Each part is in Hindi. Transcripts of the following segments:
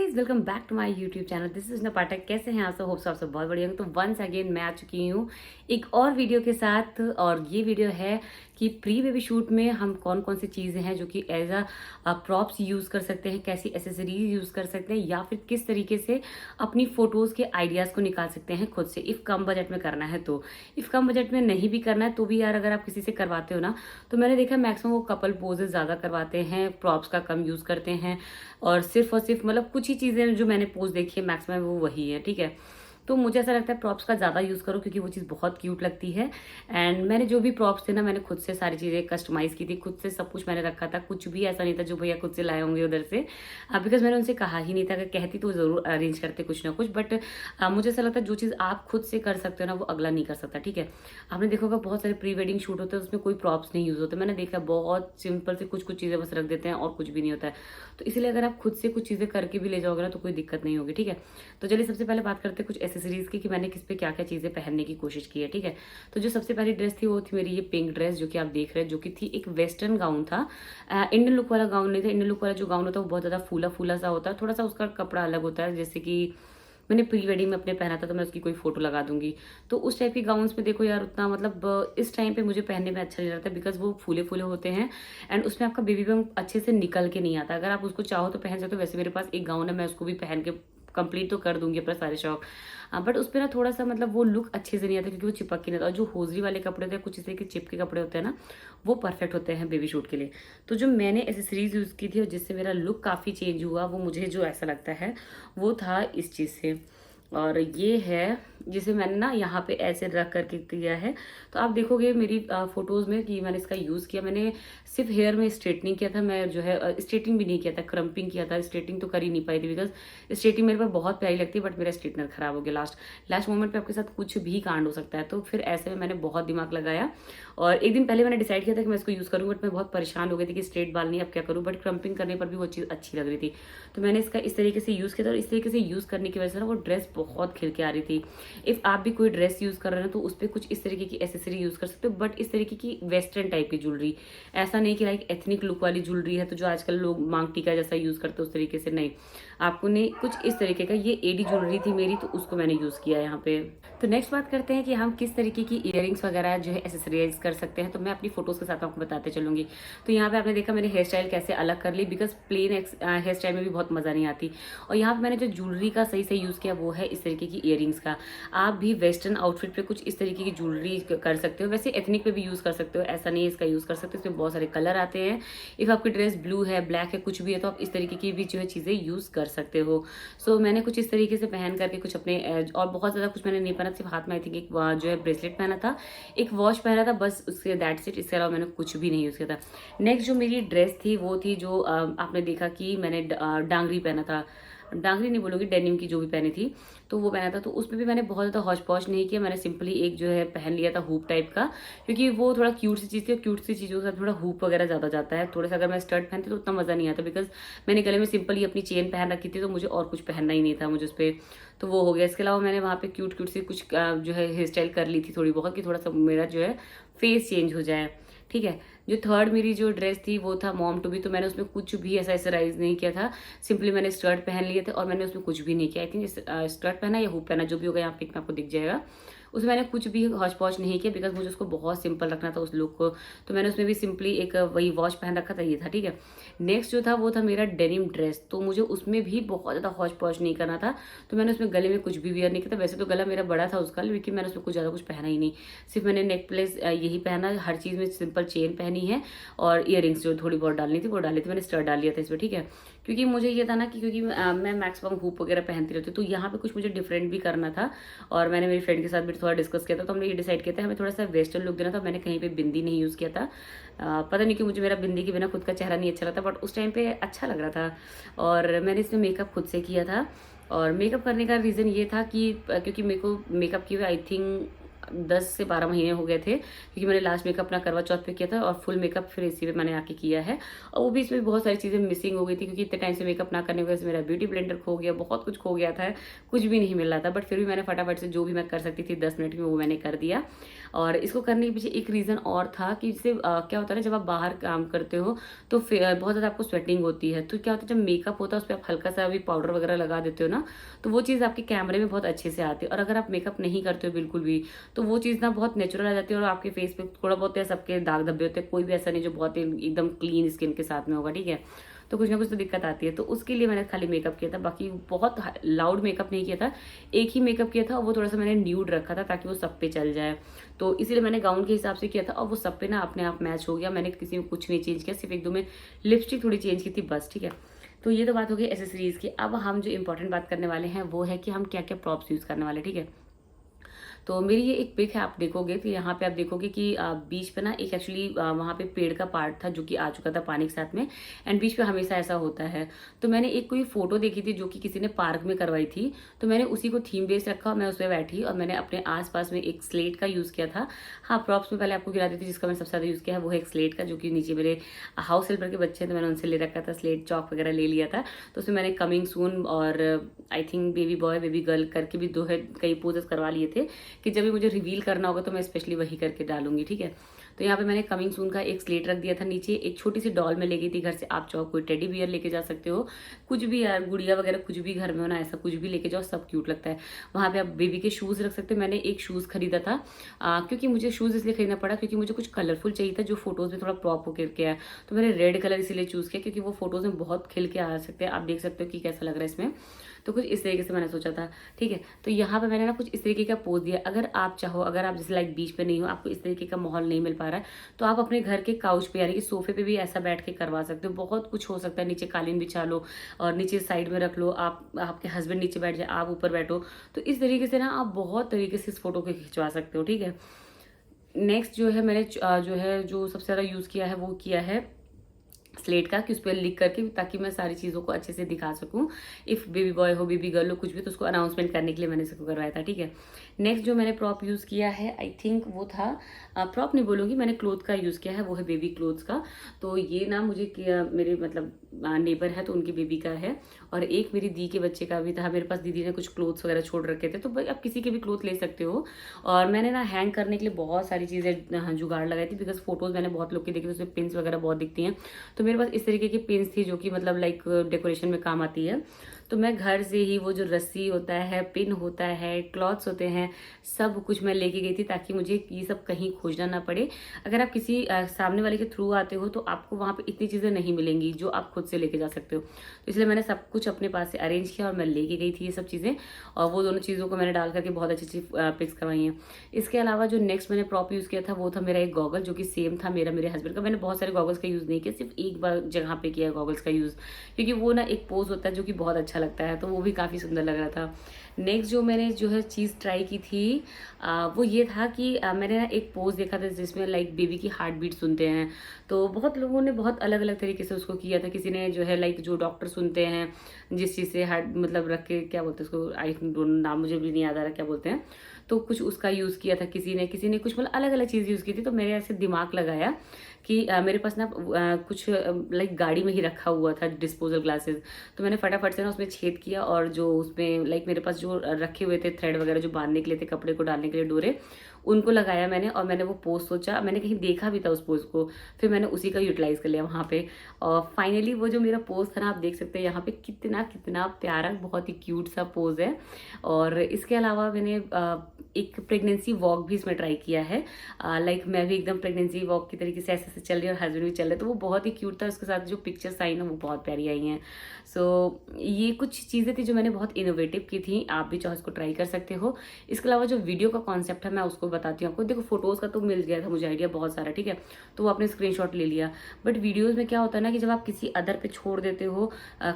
Guys, welcome back to my YouTube channel. This is Pathak. कैसे हैं आप सब? होप सब बहुत बढ़िया होंगे। तो वंस अगेन मैं आ चुकी हूँ एक और वीडियो के साथ। और ये वीडियो है कि प्री बेबी शूट में हम कौन कौन सी चीज़ें हैं जो कि एज अ प्रॉप्स यूज़ कर सकते हैं, कैसी एसेसरीज यूज़ कर सकते हैं, या फिर किस तरीके से अपनी फ़ोटोज़ के आइडियाज़ को निकाल सकते हैं खुद से, इफ़ कम बजट में करना है तो। इफ़ कम बजट में नहीं भी करना है तो भी यार, अगर आप किसी से करवाते हो ना, तो मैंने देखा मैक्सिमम वो कपल पोजेज ज़्यादा करवाते हैं, प्रॉप्स का कम यूज़ करते हैं। और सिर्फ मतलब कुछ ही चीज़ें जो मैंने पोस्ट देखी है मैक्सिमम वो वही है, ठीक है। तो मुझे ऐसा लगता है प्रॉप्स का ज़्यादा यूज़ करो, क्योंकि वो चीज़ बहुत क्यूट लगती है। एंड मैंने जो भी प्रॉप्स थे ना, मैंने खुद से सारी चीज़ें कस्टमाइज़ की थी, खुद से सब कुछ मैंने रखा था। कुछ भी ऐसा नहीं था जो भैया खुद से लाए होंगे उधर से, बिकॉज मैंने उनसे कहा ही नहीं था। अगर कहती तो ज़रूर अरेंज करते कुछ ना कुछ, बट मुझे ऐसा लगता है जो चीज़ आप खुद से कर सकते हो ना, वो अगला नहीं कर सकता, ठीक है। आपने देखा होगा बहुत सारे प्री वेडिंग शूट होते हैं, उसमें कोई प्रॉप्स नहीं यूज़ होते। मैंने देखा बहुत सिंपल से कुछ कुछ चीज़ें बस रख देते हैं और कुछ भी नहीं होता है। तो इसलिए अगर आप खुद से कुछ चीज़ें करके भी ले जाओगे ना, तो कोई दिक्कत नहीं होगी, ठीक है। तो चलिए सबसे पहले बात करते हैं कुछ एसेसरीज की, कि मैंने किस पे क्या क्या चीज़ें पहनने की कोशिश की है, ठीक है। तो जो सबसे पहली ड्रेस थी वो थी मेरी ये पिंक ड्रेस, जो कि आप देख रहे हैं, जो कि थी एक वेस्टर्न गाउन था। इंडियन लुक वाला गाउन नहीं था। इंडियन लुक वाला जो गाउन होता है वो बहुत ज़्यादा फूला फूला सा होता है, थोड़ा सा उसका कपड़ा अलग होता है। जैसे कि मैंने प्री वेडिंग में अपने पहना था, तो मैं उसकी कोई फोटो लगा दूंगी। तो उस टाइप की गाउन्स में देखो यार, उतना मतलब इस टाइम पे मुझे पहनने में अच्छा नहीं लगता, बिकॉज वो फूले फूले होते हैं। एंड उसमें आपका बेबी बम्प अच्छे से निकल के नहीं आता। अगर आप उसको चाहो तो पहन सकते हो। वैसे मेरे पास एक गाउन है, मैं उसको भी पहन के कंप्लीट तो कर दूंगी अपना सारे शौक। बट उस पर ना थोड़ा सा मतलब वो लुक अच्छे से नहीं आता, क्योंकि वो चिपक के नहीं आता। और जो होजरी वाले कपड़े होते हैं, कुछ इस तरह के चिप के कपड़े होते हैं ना, वो परफेक्ट होते हैं बेबी शूट के लिए। तो जो मैंने एसेसरीज यूज़ की थी और जिससे मेरा लुक काफ़ी चेंज हुआ, वो मुझे जो ऐसा लगता है वो था इस चीज़ से। और ये है जिसे मैंने ना यहाँ पे ऐसे रख करके किया है। तो आप देखोगे मेरी फोटोज़ में कि मैंने इसका यूज़ किया। मैंने सिर्फ हेयर में स्ट्रेटनिंग किया था। मैं जो है स्ट्रेटिंग भी नहीं किया था, क्रम्पिंग किया था। स्ट्रेटिंग तो कर ही नहीं पाई थी, बिकॉज स्ट्रेटिंग मेरे पर बहुत प्यारी लगती है, बट मेरा स्ट्रेटनर खराब हो गया। लास्ट लास्ट मोमेंट पे आपके साथ कुछ भी कांड हो सकता है। तो फिर ऐसे में मैंने बहुत दिमाग लगाया, और एक दिन पहले मैंने डिसाइड किया था कि मैं इसको यूज़ करूँ, बट मैं बहुत परेशान हो गई थी कि स्ट्रेट बाल नहीं, अब क्या करूँ। बट क्रम्पिंग करने पर भी वो चीज़ अच्छी लग रही थी। तो मैंने इसका इस तरीके से यूज़ किया था, और इस तरीके से यूज़ करने की वजह से ना वो ड्रेस बहुत खिल के आ रही थी। इफ़ आप भी कोई ड्रेस यूज़ कर रहे हैं तो उस पर कुछ इस तरीके की एसेसरी यूज़ कर सकते हो, बट इस तरीके की वेस्टर्न टाइप की ज्वेलरी। ऐसा नहीं कि लाइक एथनिक लुक वाली ज्वेलरी है, तो जो आजकल लोग मांग टीका जैसा यूज़ करते हैं उस तरीके से नहीं। आपको ने कुछ इस तरीके का, ये एडी ज्वेलरी थी मेरी, तो उसको मैंने यूज़ किया यहाँ पे। तो नेक्स्ट बात करते हैं कि हम किस तरीके की इयरिंग्स वगैरह जो है एसेसरीज कर सकते हैं। तो मैं अपनी फोटोज़ के साथ आपको बताते चलूँगी। तो यहाँ पे आपने देखा मैंने हेयर स्टाइल कैसे अलग कर ली, बिकॉज प्लेन हेयर स्टाइल में भी बहुत मज़ा नहीं आती। और यहाँ पे मैंने जो ज्वेलरी का सही से यूज़ किया वो है इस तरीके की इयरिंग्स का। आप भी वेस्टर्न आउटफिट पे कुछ इस तरीके की ज्वेलरी कर सकते हो। वैसे एथनिक पे भी यूज़ कर सकते हो, ऐसा नहीं है इसका यूज़ कर सकते हो। इसमें बहुत सारे कलर आते हैं। इफ़ आपकी ड्रेस ब्लू है, ब्लैक है, कुछ भी है, तो आप इस तरीके की भी जो है चीज़ें यूज़ कर सकते हो। सो मैंने कुछ इस तरीके से पहन करके कुछ अपने और बहुत ज़्यादा कुछ मैंने नहीं पहना, सिर्फ हाथ में आई थिंक एक जो है ब्रेसलेट पहना था, एक वॉच पहना था, बस उसके दैट्स इट। इसके अलावा मैंने कुछ भी नहीं यूज़ किया था। नेक्स्ट जो मेरी ड्रेस थी वो थी जो आपने देखा कि मैंने डांगरी पहना था। डांगरी नहीं बोलूँगी, डेनिम की जो भी पहनी थी, तो वो पहना था। तो उसमें भी मैंने बहुत ज़्यादा हौच पौच नहीं किया। मैंने सिंपली एक जो है पहन लिया था हुप टाइप का, क्योंकि वो थोड़ा क्यूट सी चीज़ थी। और क्यूट सी चीज़ों के साथ थोड़ा हुप वगैरह ज़्यादा जाता है। थोड़ा सा अगर मैं स्टर्ट पहनती तो उतना मज़ा नहीं आता, बिकॉज मैंने गले में सिंपल ही अपनी चेन पहन रखी थी, तो मुझे और कुछ पहनना ही नहीं था मुझे उस पर। तो वो हो गया। इसके अलावा मैंने वहाँ पे क्यूट क्यूट सी कुछ जो है हेयर स्टाइल कर ली थी थोड़ी बहुत, कि थोड़ा सा मेरा जो है फेस चेंज हो जाए, ठीक है। जो थर्ड मेरी जो ड्रेस थी वो था मॉम टू बी। तो मैंने उसमें कुछ भी ऐसा एसराइज नहीं किया था। सिंपली मैंने स्कर्ट पहन लिए थे और मैंने उसमें कुछ भी नहीं किया। आई थिंक स्कर्ट पहना या हुप पहना, जो भी होगा यहाँ पिक में आपको दिख जाएगा। उसमें मैंने कुछ भी हौच पौच नहीं किया, बिकॉज मुझे उसको बहुत सिंपल रखना था उस लुक को। तो मैंने उसमें भी सिंपली एक वही वॉच पहन रखा था, ये था, ठीक है। नेक्स्ट जो था वो था मेरा डेनिम ड्रेस। तो मुझे उसमें भी बहुत ज़्यादा हौच पौच नहीं करना था। तो मैंने उसमें गले में कुछ भी वियर नहीं किया था। वैसे तो गला मेरा बड़ा था उसका, लेकिन मैंने उसमें कुछ ज़्यादा कुछ पहना ही नहीं। सिर्फ मैंने नेक प्लेस यही पहना, हर चीज़ में सिंपल चेन पहनी है, और ईयरिंग्स जो थोड़ी बहुत डालनी थी वो डाली थी। मैंने स्टड डाल लिया था इसमें, ठीक है। क्योंकि मुझे ये था ना कि क्योंकि मैं मैक्सिमम हुप वगैरह पहनती रहती हूँ, तो यहाँ पे कुछ मुझे डिफरेंट भी करना था। और मैंने मेरी फ्रेंड के साथ भी थोड़ा डिस्कस किया था, तो हमने ये डिसाइड किया था हमें थोड़ा सा वेस्टर्न लुक देना था। मैंने कहीं पे बिंदी नहीं यूज़ किया था। पता नहीं क्यों मुझे मेरा बिंदी के बिना खुद का चेहरा नहीं अच्छा लगता, बट उस टाइम पे अच्छा लग रहा था। और मैंने इसमें मेकअप खुद से किया था। और मेकअप करने का रीज़न ये था कि क्योंकि मेरे को मेकअप की हुई आई थिंक 10 से 12 महीने हो गए थे, क्योंकि मैंने लास्ट मेकअप अपना करवा चौथ पे किया था और फुल मेकअप फिर इसी पे मैंने आके किया है। और वो भी इसमें बहुत सारी चीज़ें मिसिंग हो गई थी, क्योंकि इतने टाइम से मेकअप ना करने की वजह से मेरा ब्यूटी ब्लेंडर खो गया, बहुत कुछ खो गया था, कुछ भी नहीं मिल रहा था। बट फिर भी मैंने फटाफट से जो भी मैं कर सकती थी 10 मिनट में वो मैंने कर दिया। और इसको करने के पीछे एक रीज़न और था कि इससे क्या होता है ना, जब आप बाहर काम करते हो तो बहुत ज़्यादा आपको स्वेटिंग होती है, तो क्या होता है जब मेकअप होता है उस पर आप हल्का सा भी पाउडर वगैरह लगा देते हो ना, तो वो चीज़ आपके कैमरे में बहुत अच्छे से आती है। और अगर आप मेकअप नहीं करते हो बिल्कुल भी, तो वो चीज़ ना बहुत नेचुरल आ जाती है और आपके फेस पे थोड़ा बहुत या सबके दाग धब्बे होते हैं, कोई भी ऐसा नहीं जो बहुत ही एकदम क्लीन स्किन के साथ में होगा, ठीक है। तो कुछ ना कुछ तो दिक्कत आती है, तो उसके लिए मैंने खाली मेकअप किया था, बाकी बहुत लाउड मेकअप नहीं किया था। एक ही मेकअप किया था और वो थोड़ा सा मैंने न्यूड रखा था ताकि वो सब पे चल जाए, तो इसीलिए मैंने गाउन के हिसाब से किया था और वो सब पे ना अपने आप मैच हो गया। मैंने किसी में कुछ नहीं चेंज किया, सिर्फ एक दो में लिपस्टिक थोड़ी चेंज की थी बस, ठीक है। तो ये तो बात हो गई एसेसरीज की। अब हम जो इंपॉर्टेंट बात करने वाले हैं वो है कि हम क्या क्या प्रॉप्स यूज़ करने वाले हैं, ठीक है। तो मेरी ये एक पिक है, आप देखोगे तो यहाँ पे आप देखोगे कि बीच पे ना एक एक्चुअली वहाँ पे पेड़ का पार्ट था जो कि आ चुका था पानी के साथ में, एंड बीच पे हमेशा ऐसा होता है। तो मैंने एक कोई फोटो देखी थी जो कि किसी ने पार्क में करवाई थी, तो मैंने उसी को थीम बेस रखा और मैं उस पर बैठी और मैंने अपने आसपास में एक स्लेट का यूज़ किया था। हाँ, प्रॉप्स में पहले आपको गिरा दी थी, जिसका मैंने सबसे ज़्यादा यूज़ किया है वो है एक स्लेट का, जो कि नीचे मेरे हाउस हेल्पर के बच्चे हैं तो मैंने उनसे ले रखा था, स्लेट चौक वगैरह ले लिया था। तो उसमें मैंने कमिंग सून और I think baby boy baby girl करके भी दो है कई पोजेस करवा लिए थे, कि जब भी मुझे रिवील करना होगा तो मैं स्पेशली वही करके डालूंगी, ठीक है। तो यहाँ पे मैंने कमिंग सून का एक स्लेट रख दिया था नीचे। एक छोटी सी डॉल में ले गई थी घर से, आप चाहो कोई टेडी बियर लेके जा सकते हो, कुछ भी यार, गुड़िया वगैरह कुछ भी घर में हो ना, ऐसा कुछ भी लेके जाओ, सब क्यूट लगता है। वहाँ पे आप बेबी के शूज़ रख सकते हो। मैंने एक शूज़ खरीदा था, क्योंकि मुझे शूज़ इसलिए खरीदना पड़ा क्योंकि मुझे कुछ कलरफुल चाहिए था जो फोटोज़ में थोड़ा प्रॉप होकर के आया। तो मैंने रेड कलर इसीलिए चूज़ किया क्योंकि वो फोटोज़ में बहुत खिल के आ सकते हैं, आप देख सकते हो कि कैसा लग रहा है इसमें। तो कुछ इस तरीके से मैंने सोचा था, ठीक है। तो यहाँ पे मैंने ना कुछ इस तरीके का पोज दिया। अगर आप चाहो, अगर आप जैसे लाइक बीच पे नहीं हो, आपको इस तरीके का माहौल नहीं मिल पा रहा है, तो आप अपने घर के काउच पे यानी कि सोफे पे भी ऐसा बैठ के करवा सकते हो। बहुत कुछ हो सकता है, नीचे कालीन बिछा लो और नीचे साइड में रख लो, आप आपके हस्बैंड नीचे बैठ जाए, आप ऊपर बैठो, तो इस तरीके से ना आप बहुत तरीके से इस फोटो को खिंचवा सकते हो, ठीक है। नेक्स्ट जो है मैंने जो सबसे ज़्यादा यूज़ किया है वो किया है स्लेट का, कि उस पर लिख करके, ताकि मैं सारी चीज़ों को अच्छे से दिखा सकूं। इफ़ बेबी बॉय हो बेबी गर्ल हो कुछ भी, तो उसको अनाउंसमेंट करने के लिए मैंने इसको करवाया था, ठीक है। नेक्स्ट जो मैंने प्रॉप यूज़ किया है, आई थिंक वो था, प्रॉप नहीं बोलूँगी, मैंने क्लोथ का यूज़ किया है, वो है बेबी क्लोथ्स का। तो ये ना मुझे मेरे मतलब नेबर है तो उनकी बेबी का है, और एक मेरी दी के बच्चे का भी था। मेरे पास दीदी ने कुछ क्लोथ्स वगैरह छोड़ रखे थे, तो भाई आप किसी के भी क्लोथ ले सकते हो। और मैंने ना हैंग करने के लिए बहुत सारी चीज़ें जुगाड़ लगाई थी, बिकॉज फोटोज़ मैंने बहुत लोग की देखी थी, उसमें पिन्स वगैरह बहुत दिखती हैं। तो मेरे पास इस तरीके की पिन्स थी जो कि मतलब लाइक डेकोरेशन में काम आती है। तो मैं घर से ही वो जो रस्सी होता है, पिन होता है, क्लॉथ्स होते हैं, सब कुछ मैं लेके गई थी, ताकि मुझे ये सब कहीं खोजना ना पड़े। अगर आप किसी सामने वाले के थ्रू आते हो तो आपको वहाँ पे इतनी चीज़ें नहीं मिलेंगी जो आप खुद से लेके जा सकते हो। तो इसलिए मैंने सब कुछ अपने पास से अरेंज किया और मैं लेके गई थी ये सब चीज़ें, और वो दोनों चीज़ों को मैंने डाल करके बहुत अच्छी अच्छी पिक्स करवाई हैं। इसके अलावा जो नेक्स्ट मैंने प्रॉप यूज़ किया था वो था मेरा एक गॉगल, जो कि सेम था मेरे हस्बैंड का। मैंने बहुत सारे गॉगल्स का यूज़ नहीं किया, सिर्फ एक बार जगह पे किया गॉगल्स का यूज़, क्योंकि वो ना एक पोज होता है जो कि बहुत अच्छा लगता है, तो वो भी काफ़ी सुंदर लग रहा था। नेक्स्ट जो मैंने जो है चीज़ ट्राई की थी वो ये था कि मैंने ना एक पोज देखा था जिसमें लाइक बेबी की हार्ट बीट सुनते हैं। तो बहुत लोगों ने बहुत अलग अलग तरीके से उसको किया था। किसी ने जो है लाइक जो डॉक्टर सुनते हैं जिस चीज़ से हार्ट मतलब रख के, क्या बोलते हैं उसको, आई नाम मुझे भी नहीं याद आ रहा क्या बोलते हैं, तो कुछ उसका यूज़ किया था। किसी ने कुछ मतलब अलग अलग चीज़ यूज़ की थी। तो मेरे ऐसे दिमाग लगाया कि मेरे पास ना कुछ लाइक गाड़ी में ही रखा हुआ था डिस्पोजल ग्लासेस, तो मैंने फटाफट से ना उसमें छेद किया, और जो उसमें लाइक मेरे पास जो रखे हुए थे थ्रेड वगैरह जो बांधने के लिए थे, कपड़े को डालने के लिए डोरे, उनको लगाया मैंने। और मैंने वो पोज सोचा, मैंने कहीं देखा भी था उस पोज को, फिर मैंने उसी का यूटिलाइज कर लिया वहाँ पे। और फाइनली वो जो मेरा पोज था ना, आप देख सकते हैं यहाँ पे कितना कितना प्यारा, बहुत ही क्यूट सा पोज है। और इसके अलावा मैंने एक प्रेगनेंसी वॉक भी इसमें ट्राई किया है। लाइक मैं भी एकदम प्रेगनेंसी वॉक की तरीके से ऐसे चल रही है और हस्बैंड भी चल रहे, तो वो बहुत ही क्यूट था। उसके साथ जो पिक्चर्स आई ना वो बहुत प्यारी आई हैं। सो ये कुछ चीज़ें थी जो मैंने बहुत इनोवेटिव की थी, आप भी चाहो इसको ट्राई कर सकते हो। इसके अलावा जो वीडियो का कॉन्सेप्ट है मैं उसको बताती हूँ आपको। देखो फोटोज़ का तो मिल गया था मुझे आइडिया बहुत सारा, ठीक है, तो वो आपने स्क्रीनशॉट ले लिया। बट वीडियोज़ में क्या होता है ना कि जब आप किसी अदर पे छोड़ देते हो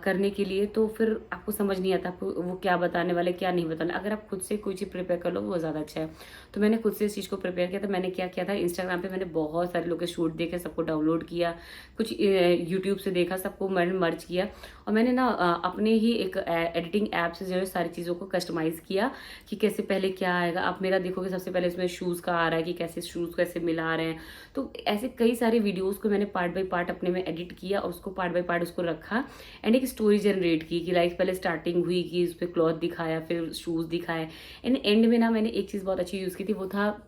करने के लिए, तो फिर आपको समझ नहीं आता आपको वो क्या बताने वाले क्या नहीं बताने। अगर आप खुद से कोई चीज़ प्रिपेयर कर लो वो ज़्यादा अच्छा है। तो मैंने खुद से इस चीज़ को प्रिपेयर किया था। मैंने क्या किया था, इंस्टाग्राम पे मैंने बहुत सारे लोग के शूट देखे, सबको डाउनलोड किया, कुछ यूट्यूब से देखा, सबको मैंने मर्ज किया, और मैंने ना अपने ही एक एडिटिंग ऐप से जो है सारी चीज़ों को कस्टमाइज़ किया कि कैसे पहले क्या आएगा। आप मेरा देखोगे सबसे पहले इसमें उसमें शूज़ का आ रहा है कि कैसे शूज़ कैसे मिला रहे हैं। तो ऐसे कई सारे वीडियोज़ को मैंने पार्ट बाय पार्ट अपने में एडिट किया और उसको पार्ट बाय पार्ट उसको रखा एंड एक स्टोरी जनरेट की कि लाइक पहले स्टार्टिंग हुई कि उस पर क्लॉथ दिखाया, फिर शूज़ दिखाए एंड एंड में ना मैंने एक चीज़ बहुत अच्छी यूज़ की थी, वो था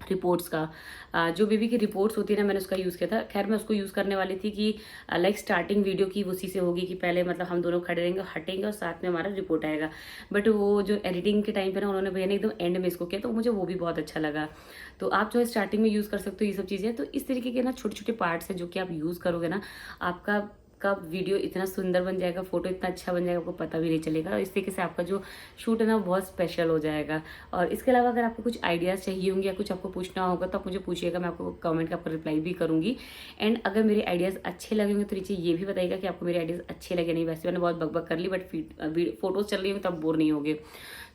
रिपोर्ट्स का। जो बेबी की रिपोर्ट्स होती है ना, मैंने उसका यूज़ किया था। खैर मैं उसको यूज़ करने वाली थी कि लाइक स्टार्टिंग वीडियो की उसी से होगी कि पहले मतलब हम दोनों खड़े रहेंगे, हटेंगे और साथ में हमारा रिपोर्ट आएगा। बट वो जो एडिटिंग के टाइम पे ना उन्होंने भैया ने एकदम एंड में इसको किया, तो मुझे वो भी बहुत अच्छा लगा। तो आप जो है स्टार्टिंग में यूज़ कर सकते हो ये सब चीज़ें। तो इस तरीके के ना छोटे छोटे पार्ट्स हैं जो कि आप यूज़ करोगे ना, आपका का वीडियो इतना सुंदर बन जाएगा, फोटो इतना अच्छा बन जाएगा, आपको पता भी नहीं चलेगा। और इस तरीके से आपका जो शूट है ना बहुत स्पेशल हो जाएगा। और इसके अलावा अगर आपको कुछ आइडियाज़ चाहिए होंगे या कुछ आपको पूछना होगा तो आप मुझे पूछिएगा, मैं आपको कमेंट का आपको रिप्लाई भी करूँगी। एंड अगर मेरे आइडियाज़ अच्छे लगेंगे तो नीचे ये भी बताइएगा कि आपको मेरे आइडियाज़ अच्छे लगे नहीं। वैसे मैंने बहुत बकबक कर ली, बट फोटोज़ चल रही होंगी तो आप बोर नहीं होगे।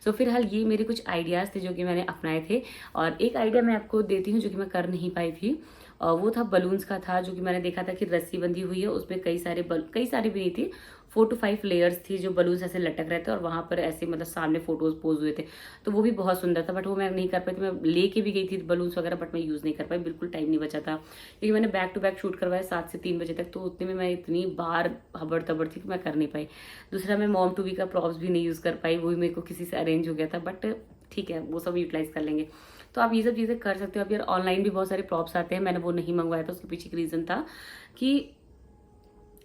सो फिलहाल ये मेरे कुछ आइडियाज़ थे जो कि मैंने अपनाए थे। और एक आइडिया मैं आपको देती हूँ जो कि मैं कर नहीं पाई थी, और वो था बलून्स का था, जो कि मैंने देखा था कि रस्सी बंधी हुई है, उसमें कई सारी भी नहीं थी, 4 to 5 लेयर्स थी जो बलून्स ऐसे लटक रहे थे और वहाँ पर ऐसे मतलब सामने फोटोज पोज हुए थे। तो वो भी बहुत सुंदर था, बट वो मैं नहीं कर पाई थी। मैं लेके भी गई थी बलून्स वगैरह, बट मैं यूज़ नहीं कर पाई, बिल्कुल टाइम नहीं बचा था क्योंकि मैंने बैक टू बैक शूट करवाया 7 से 3 बजे तक। तो उतने में मैं इतनी बार हबड़ तबड़ थी कि मैं कर नहीं पाई। दूसरा मैं मॉम टू बी का प्रॉप्स भी नहीं यूज़ कर पाई, वो भी मेरे को किसी से अरेंज हो गया था, बट ठीक है वो सब यूटिलाइज कर लेंगे। तो आप ये सब चीज़ें कर सकते हो। अब यार ऑनलाइन भी बहुत सारे प्रॉप्स आते हैं, मैंने वो नहीं मंगवाया था। उसके पीछे एक रीज़न था कि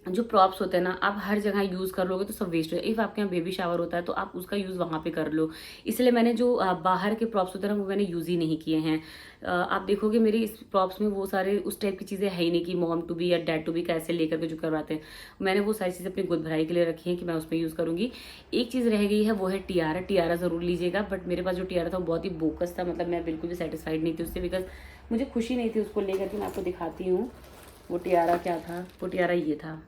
जो प्रॉप्स होते हैं ना, आप हर जगह यूज़ कर लोगे तो सब वेस्ट हो जाए। इफ़ आपके यहाँ बेबी शावर होता है तो आप उसका यूज़ वहाँ पे कर लो। इसलिए मैंने जो बाहर के प्रॉप्स होते हैं ना वो मैंने यूज़ ही नहीं किए हैं। आप देखोगे मेरी इस प्रॉप्स में वो सारे उस टाइप की चीज़ें है ही नहीं कि मॉम टू बी या डैड टू बी कैसे लेकर के जो करवाते हैं। मैंने वो सारी चीज़ें अपनी गुद भराई के लिए रखी हैं कि मैं उसमें यूज़ करूँगी। एक चीज़ रह गई है, वो है टियारा। टियारा ज़रूर लीजिएगा, बट मेरे पास जो टियारा था वो बहुत ही बोकस था, मतलब मैं बिल्कुल भी सेटिस्फाइड नहीं थी उससे, बिकॉज मुझे खुशी नहीं थी उसको लेकर के। मैं आपको दिखाती हूँ वो टियारा क्या था। वो टियारा ये था।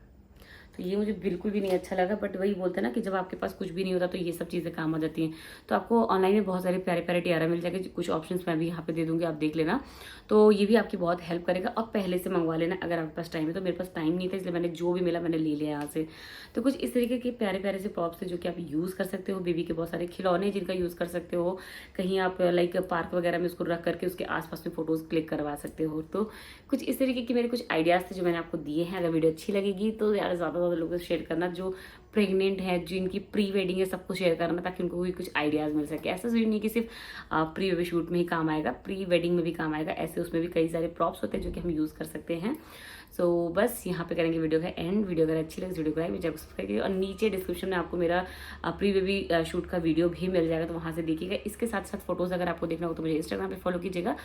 तो ये मुझे बिल्कुल भी नहीं अच्छा लगा, बट वही बोलते हैं ना कि जब आपके पास कुछ भी नहीं होता तो ये सब चीज़ें काम आ जाती हैं। तो आपको ऑनलाइन में बहुत सारे प्यारे प्यारे टियारा मिल जाएंगे, कुछ ऑप्शंस मैं भी यहाँ पे दे दूँगी, आप देख लेना। तो ये भी आपकी बहुत हेल्प करेगा। और पहले से मंगवा लेना अगर आपके पास टाइम है। तो मेरे पास टाइम नहीं था, इसलिए मैंने जो भी मिला मैंने ले लिया यहाँ से। तो कुछ इस तरीके के प्यारे प्यारे से प्रॉप्स थे जो कि आप यूज़ कर सकते हो। बेबी के बहुत सारे खिलौने जिनका यूज़ कर सकते हो। कहीं आप लाइक पार्क वगैरह में उसको रख करके उसके आसपास में फोटोज़ क्लिक करवा सकते हो। तो कुछ इस तरीके की मेरे कुछ आइडियाज़ थे जो मैंने आपको दिए हैं। अगर वीडियो अच्छी लगेगी तो यार ज़्यादा से ज़्यादा लोगों से शेयर करना, जो प्रेग्नेंट है, जिनकी प्री वेडिंग है, सबको शेयर करना ताकि उनको भी कुछ आइडियाज़ मिल सके। ऐसा जरूरी नहीं कि सिर्फ प्री बेबी शूट में ही काम आएगा, प्री वेडिंग में भी काम आएगा। ऐसे उसमें भी कई सारे प्रॉप्स होते हैं जो कि हम यूज़ कर सकते हैं। सो बस यहाँ पे करेंगे वीडियो का एंड। वीडियो अगर अच्छी लगे वीडियो को लाइक जरूर सब्सक्राइब करिए। और नीचे डिस्क्रिप्शन में आपको मेरा प्री बेबी शूट का वीडियो भी मिल जाएगा, तो वहाँ से देखिएगा। इसके साथ साथ फोटोज़ अगर आपको देखना हो तो मुझे इंस्टाग्राम पे फॉलो कीजिएगा,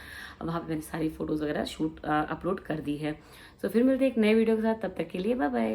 वहाँ पे मैंने सारी फोटोज़ वगैरह शूट अपलोड कर दी है। सो फिर मिलते हैं एक नए वीडियो के साथ, तब तक के लिए बाय बाय।